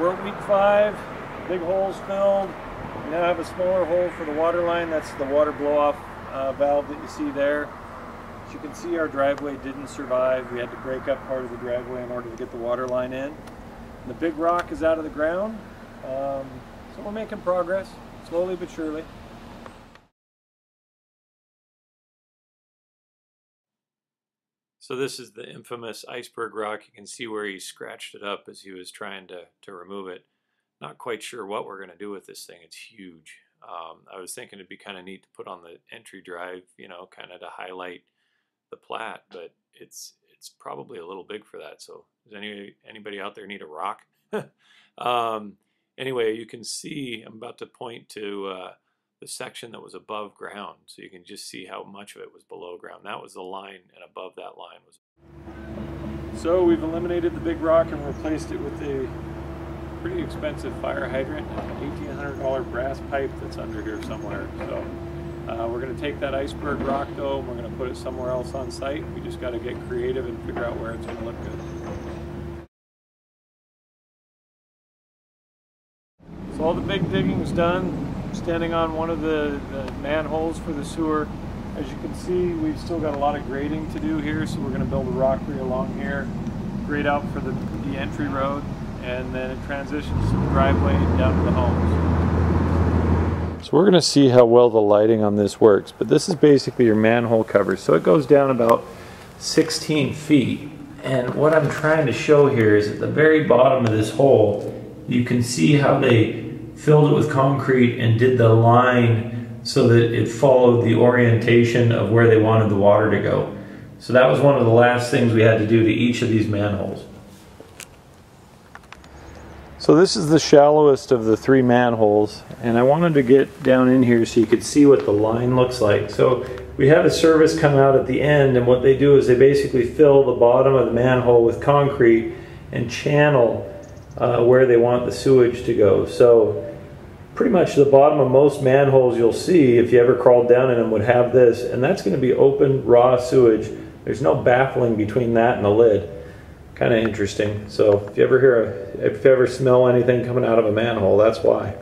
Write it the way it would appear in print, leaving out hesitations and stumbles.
We're at week 5, big hole's filled. We now have a smaller hole for the water line. That's the water blow-off valve that you see there. As you can see, our driveway didn't survive. We had to break up part of the driveway in order to get the water line in. And the big rock is out of the ground, so we're making progress, slowly but surely. So this is the infamous Iceberg Rock. You can see where he scratched it up as he was trying to remove it. Not quite sure what we're going to do with this thing. It's huge. I was thinking it'd be kind of neat to put on the entry drive, you know, kind of to highlight the plat, but it's probably a little big for that. So does anybody out there need a rock? Anyway, you can see I'm about to point to the section that was above ground, so you can just see how much of it was below ground. That was the line, and above that line was. So we've eliminated the big rock and replaced it with a pretty expensive fire hydrant, an $1,800 brass pipe that's under here somewhere. So we're going to take that Iceberg Rock though, and we're going to put it somewhere else on site. We just got to get creative and figure out where it's going to look good. So all the big digging's done. Standing on one of the manholes for the sewer. As you can see, we've still got a lot of grading to do here, so we're going to build a rockery along here, grade out for the entry road, and then it transitions to the driveway down to the homes. So we're going to see how well the lighting on this works, but this is basically your manhole cover. So it goes down about 16 feet, and what I'm trying to show here is at the very bottom of this hole, you can see how they filled it with concrete and did the line so that it followed the orientation of where they wanted the water to go. So that was one of the last things we had to do to each of these manholes. So this is the shallowest of the 3 manholes, and I wanted to get down in here so you could see what the line looks like. So we have a service come out at the end, and what they do is they basically fill the bottom of the manhole with concrete and channel where they want the sewage to go. So pretty much the bottom of most manholes you'll see, if you ever crawled down in them, would have this, and that's going to be open, raw sewage. There's no baffling between that and the lid. Kind of interesting. So if you ever smell anything coming out of a manhole, that's why.